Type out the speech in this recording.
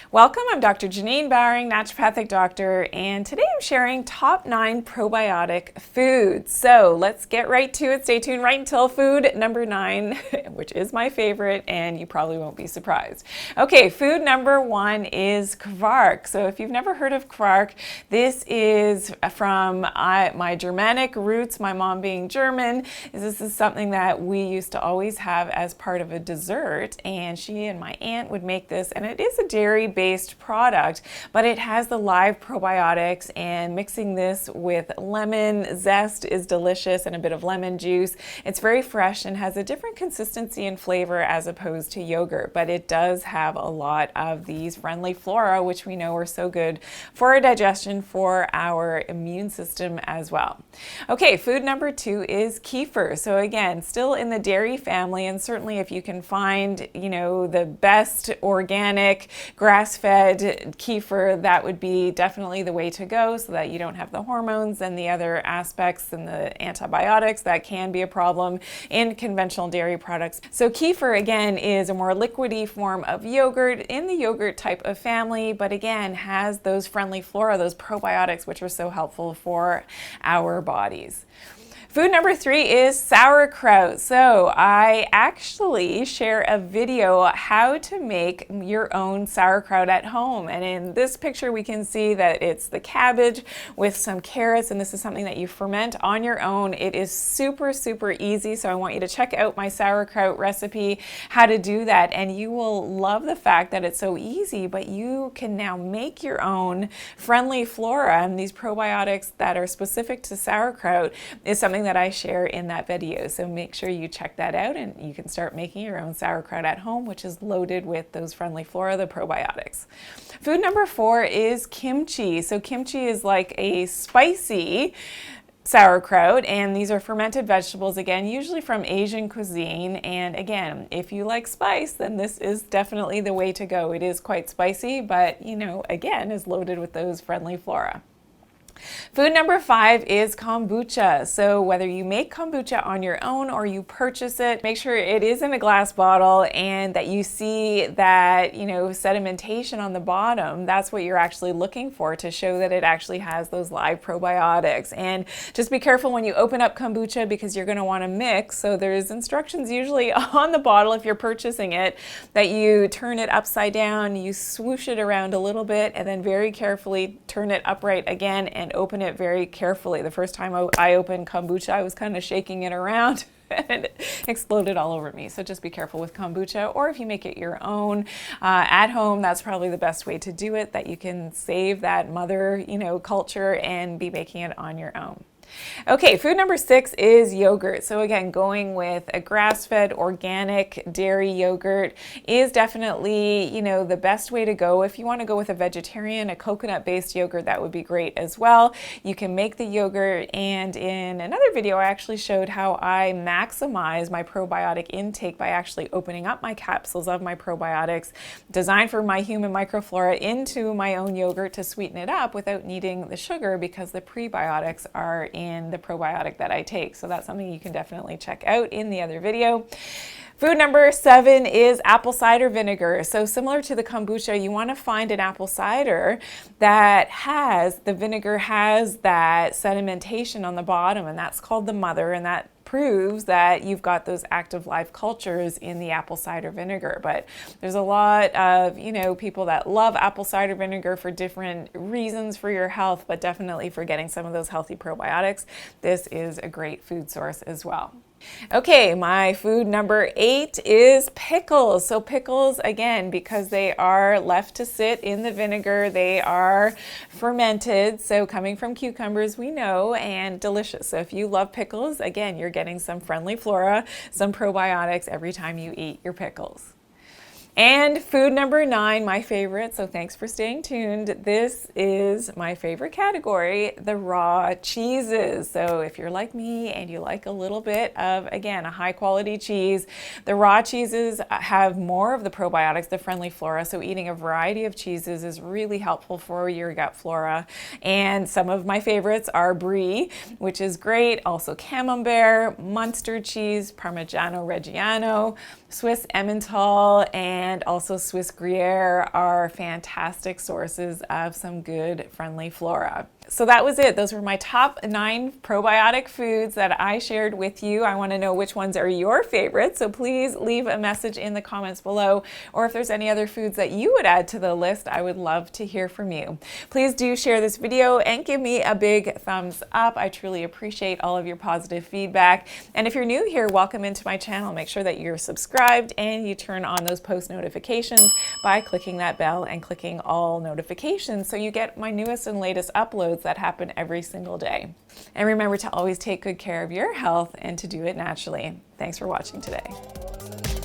Welcome, I'm Dr. Janine Bowring, naturopathic doctor, and today I'm sharing top 9 probiotic foods. So let's get right to it. Stay tuned right until food number 9, which is my favorite, and you probably won't be surprised. Okay, food number 1 is Quark. So if you've never heard of Quark, this is from my Germanic roots, my mom being German. This is something that we used to always have as part of a dessert, and she and my aunt would make this, and it is a dairy-based product, but it has the live probiotics, and mixing this with lemon zest is delicious and a bit of lemon juice. It's very fresh and has a different consistency and flavor as opposed to yogurt, but it does have a lot of these friendly flora, which we know are so good for our digestion, for our immune system as well. Okay, food number 2 is kefir. So again, still in the dairy family, and certainly if you can find, the best organic grass-fed kefir, that would be definitely the way to go so that you don't have the hormones and the other aspects and the antibiotics that can be a problem in conventional dairy products. So kefir, again, is a more liquidy form of yogurt in the yogurt type of family, but again, has those friendly flora, those probiotics, which are so helpful for our bodies. Food number 3 is sauerkraut. So I actually share a video how to make your own sauerkraut at home. And in this picture, we can see that it's the cabbage with some carrots, and this is something that you ferment on your own. It is super, super easy. So I want you to check out my sauerkraut recipe, how to do that. And you will love the fact that it's so easy, but you can now make your own friendly flora. And these probiotics that are specific to sauerkraut is something that I share in that video. So make sure you check that out and you can start making your own sauerkraut at home, which is loaded with those friendly flora, the probiotics. Food number 4 is kimchi. So kimchi is like a spicy sauerkraut, and these are fermented vegetables, again, usually from Asian cuisine. And again, if you like spice, then this is definitely the way to go. It is quite spicy, but again, is loaded with those friendly flora. Food number 5 is kombucha. So whether you make kombucha on your own or you purchase it, make sure it is in a glass bottle and that you see that, sedimentation on the bottom. That's what you're actually looking for to show that it actually has those live probiotics. And just be careful when you open up kombucha because you're going to want to mix. So there's instructions usually on the bottle if you're purchasing it that you turn it upside down, you swoosh it around a little bit, and then very carefully turn it upright again and open it very carefully. The first time I opened kombucha, I was kind of shaking it around and it exploded all over me. So just be careful with kombucha, or if you make it your own at home, that's probably the best way to do it, that you can save that mother, culture and be making it on your own. Okay, food number 6 is yogurt. So again, going with a grass-fed organic dairy yogurt is definitely, the best way to go. If you want to go with a vegetarian, a coconut-based yogurt, that would be great as well. You can make the yogurt, and in another video, I actually showed how I maximize my probiotic intake by actually opening up my capsules of my probiotics designed for my human microflora into my own yogurt to sweeten it up without needing the sugar, because the prebiotics are in the probiotic that I take. So that's something you can definitely check out in the other video. Food number 7 is apple cider vinegar. So similar to the kombucha, you want to find an apple cider that the vinegar has that sedimentation on the bottom, and that's called the mother, and that proves that you've got those active live cultures in the apple cider vinegar. But there's a lot of, people that love apple cider vinegar for different reasons for your health, but definitely for getting some of those healthy probiotics. This is a great food source as well. Okay, my food number 8 is pickles. So pickles, again, because they are left to sit in the vinegar, they are fermented. So coming from cucumbers, we know, and delicious. So if you love pickles, again, you're getting some friendly flora, some probiotics every time you eat your pickles. And food number 9, my favorite, so thanks for staying tuned. This is my favorite category, the raw cheeses. So if you're like me and you like a little bit of, again, a high quality cheese, the raw cheeses have more of the probiotics, the friendly flora. So eating a variety of cheeses is really helpful for your gut flora. And some of my favorites are brie, which is great. Also camembert, munster cheese, Parmigiano Reggiano, Swiss Emmental, and and also Swiss Gruyere are fantastic sources of some good friendly flora. So that was it. Those were my top 9 probiotic foods that I shared with you. I want to know which ones are your favorites, so please leave a message in the comments below, or if there's any other foods that you would add to the list, I would love to hear from you. Please do share this video and give me a big thumbs up. I truly appreciate all of your positive feedback. And if you're new here, welcome into my channel. Make sure that you're subscribed and you turn on those post notifications by clicking that bell and clicking all notifications so you get my newest and latest uploads that happen every single day. And remember to always take good care of your health and to do it naturally. Thanks for watching today.